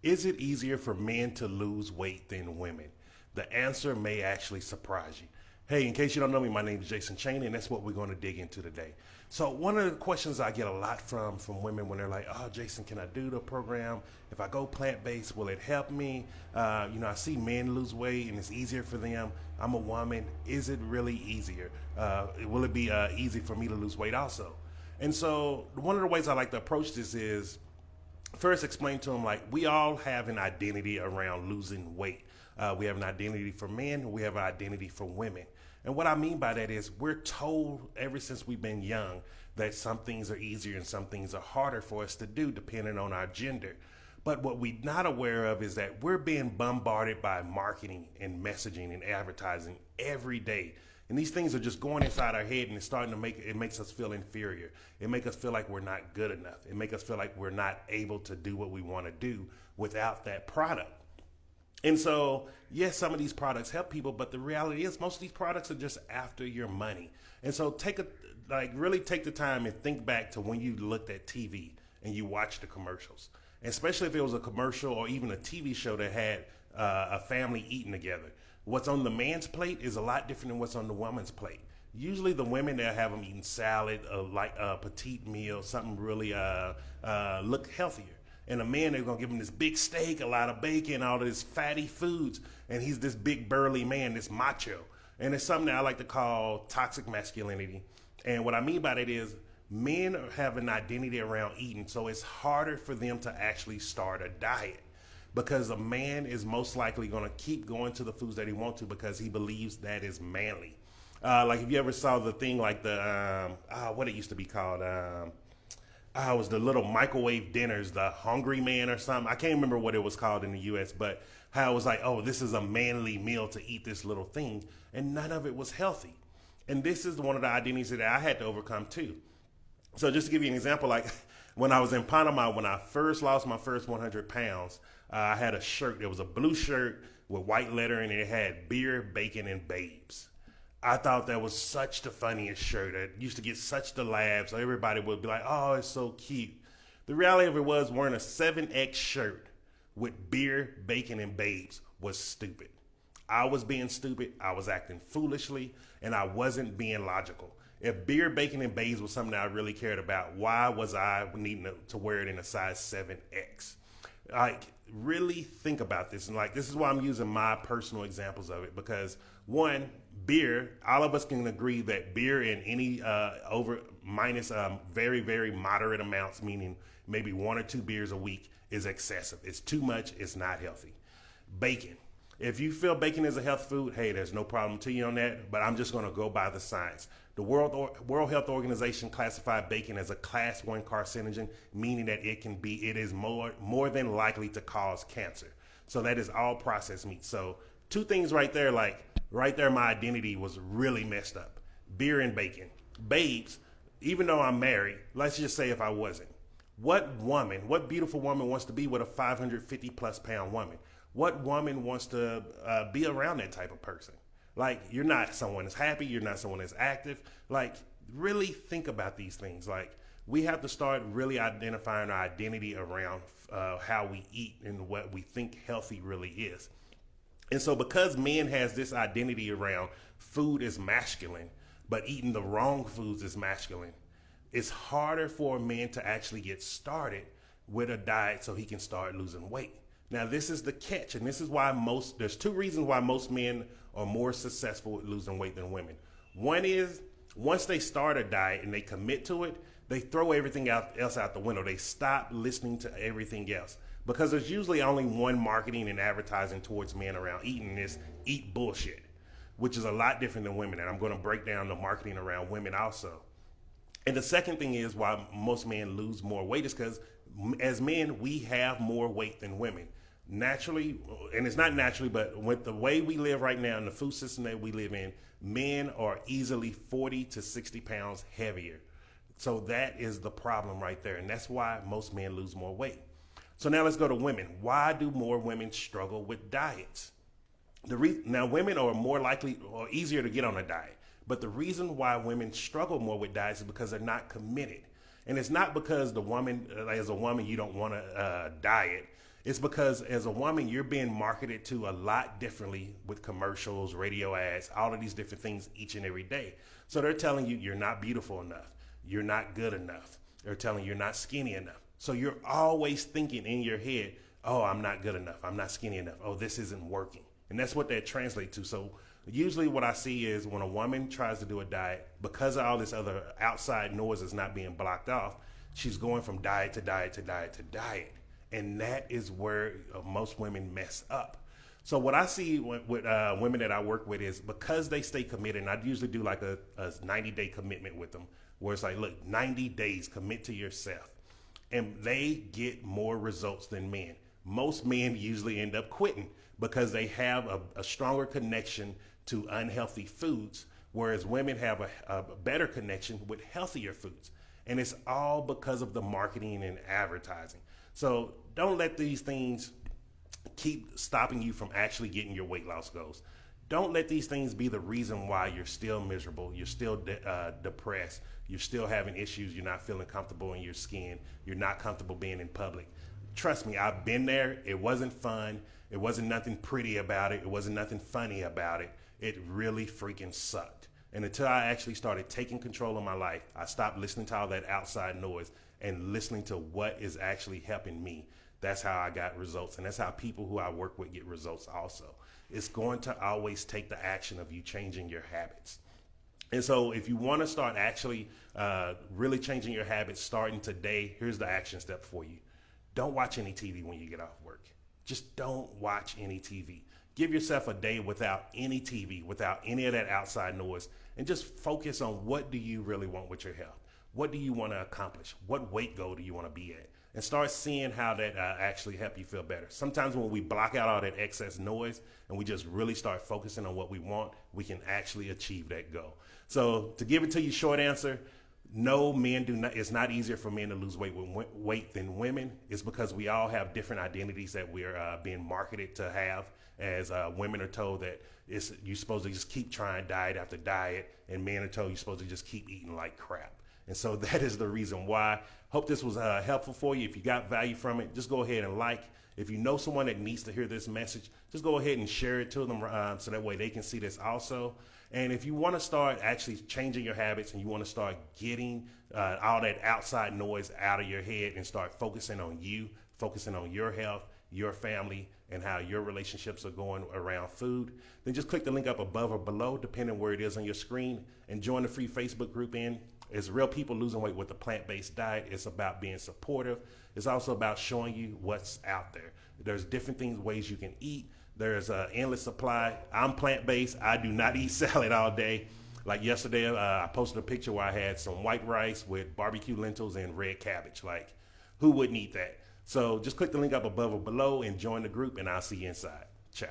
Is it easier for men to lose weight than women? The answer may actually surprise you. Hey, in case you don't know me, my name is Jason Cheney, and that's what we're going to dig into today. So, one of the questions I get a lot from women when they're like, "Oh, Jason, can I do the program? If I go plant based, will it help me? I see men lose weight, and it's easier for them. I'm a woman. Is it really easier? Will it be easy for me to lose weight also?" And so, one of the ways I like to approach this is first explain to them like we all have an identity around losing weight. We have an identity for men, we have an identity for women. And what I mean by that is we're told ever since we've been young that some things are easier and some things are harder for us to do depending on our gender. But what we're not aware of is that we're being bombarded by marketing and messaging and advertising every day. And these things are just going inside our head and it's starting to makes us feel inferior. It makes us feel like we're not good enough. It makes us feel like we're not able to do what we want to do without that product. And so, yes, some of these products help people, but the reality is most of these products are just after your money. And so really take the time and think back to when you looked at TV and you watched the commercials. And especially if it was a commercial or even a TV show that had a family eating together. What's on the man's plate is a lot different than what's on the woman's plate. Usually the women, they'll have them eating salad, like a petite meal, something really look healthier. And a man, they're going to give him this big steak, a lot of bacon, all of this fatty foods. And he's this big burly man, this macho. And it's something that I like to call toxic masculinity. And what I mean by that is men have an identity around eating. So it's harder for them to actually start a diet. Because a man is most likely going to keep going to the foods that he wants to because he believes that is manly. Like if you ever saw the thing like what it used to be called, it was the little microwave dinners, the Hungry Man or something. I can't remember what it was called in the U.S., but how it was like, oh, this is a manly meal to eat this little thing, and none of it was healthy. And this is one of the identities that I had to overcome too. So just to give you an example, like when I was in Panama, when I first lost my first 100 pounds, I had a shirt. It was a blue shirt with white lettering, and it had beer, bacon, and babes. I thought that was such the funniest shirt. It used to get such the laughs. Everybody would be like, oh, it's so cute. The reality of it was wearing a 7X shirt with beer, bacon, and babes was stupid. I was being stupid. I was acting foolishly, and I wasn't being logical. If beer, bacon, and babes was something that I really cared about, why was I needing to wear it in a size 7X? Like, really think about this. And like, this is why I'm using my personal examples of it because one, beer, all of us can agree that beer in any very, very moderate amounts, meaning maybe 1 or 2 beers a week is excessive. It's too much. It's not healthy. Bacon. If you feel bacon is a health food, hey, there's no problem to you on that, but I'm just going to go by the science. The World Health Organization classified bacon as a class 1 carcinogen, meaning that it is more than likely to cause cancer. So that is all processed meat. So 2 things right there, my identity was really messed up. Beer and bacon. Babes, even though I'm married, let's just say if I wasn't. What beautiful woman wants to be with a 550 plus pound woman? What woman wants to be around that type of person? Like, you're not someone that's happy. You're not someone that's active. Like, really think about these things. Like, we have to start really identifying our identity around how we eat and what we think healthy really is. And so because men has this identity around food is masculine, but eating the wrong foods is masculine, it's harder for a man to actually get started with a diet so he can start losing weight. Now, this is the catch, and this is why there's 2 reasons why most men are more successful with losing weight than women. One is, once they start a diet and they commit to it, they throw everything else out the window. They stop listening to everything else. Because there's usually only one marketing and advertising towards men around eating this eat bullshit, which is a lot different than women. And I'm going to break down the marketing around women also. And the second thing is why most men lose more weight is because as men, we have more weight than women. Naturally, and it's not naturally, but with the way we live right now and the food system that we live in, men are easily 40 to 60 pounds heavier. So that is the problem right there. And that's why most men lose more weight. So now let's go to women. Why do more women struggle with diets? Now, women are more likely or easier to get on a diet. But the reason why women struggle more with diets is because they're not committed. And it's not because as a woman, you don't want to diet. It's because as a woman, you're being marketed to a lot differently with commercials, radio ads, all of these different things each and every day. So they're telling you you're not beautiful enough, you're not good enough. They're telling you you're not skinny enough. So you're always thinking in your head, oh, I'm not good enough, I'm not skinny enough, oh, this isn't working. And that's what that translates to. So usually what I see is when a woman tries to do a diet, because all this other outside noise is not being blocked off, she's going from diet to diet to diet to diet. And that is where most women mess up. So what I see with women that I work with is because they stay committed, and I usually do like a 90-day commitment with them, where it's like, look, 90 days, commit to yourself. And they get more results than men. Most men usually end up quitting because they have a stronger connection to unhealthy foods, whereas women have a better connection with healthier foods. And it's all because of the marketing and advertising. So don't let these things keep stopping you from actually getting your weight loss goals. Don't let these things be the reason why you're still miserable, you're still depressed, you're still having issues, you're not feeling comfortable in your skin, you're not comfortable being in public. Trust me, I've been there. It wasn't fun. It wasn't nothing pretty about it. It wasn't nothing funny about it. It really freaking sucked. And until I actually started taking control of my life, I stopped listening to all that outside noise and listening to what is actually helping me. That's how I got results. And that's how people who I work with get results also. It's going to always take the action of you changing your habits. And so if you want to start actually really changing your habits starting today, here's the action step for you. Don't watch any TV when you get off work. Just don't watch any TV. Give yourself a day without any TV, without any of that outside noise, and just focus on what do you really want with your health? What do you want to accomplish? What weight goal do you want to be at? And start seeing how that actually help you feel better. Sometimes when we block out all that excess noise and we just really start focusing on what we want, we can actually achieve that goal. So to give it to you, short answer, no, men do not. It's not easier for men to lose weight than women. It's because we all have different identities that we're being marketed to have. As women are told that you're supposed to just keep trying diet after diet, and men are told you're supposed to just keep eating like crap. And so that is the reason why. Hope this was helpful for you. If you got value from it, just go ahead and like. If you know someone that needs to hear this message, just go ahead and share it to them so that way they can see this also. And if you want to start actually changing your habits and you want to start getting all that outside noise out of your head and start focusing on you, focusing on your health, your family, and how your relationships are going around food, then just click the link up above or below, depending where it is on your screen, and join the free Facebook group in. It's Real People Losing Weight with a Plant-Based Diet. It's about being supportive. It's also about showing you what's out there. There's different things, ways you can eat. There's an endless supply. I'm plant-based. I do not eat salad all day. Like yesterday, I posted a picture where I had some white rice with barbecue lentils and red cabbage. Like, who wouldn't eat that? So just click the link up above or below and join the group, and I'll see you inside. Ciao.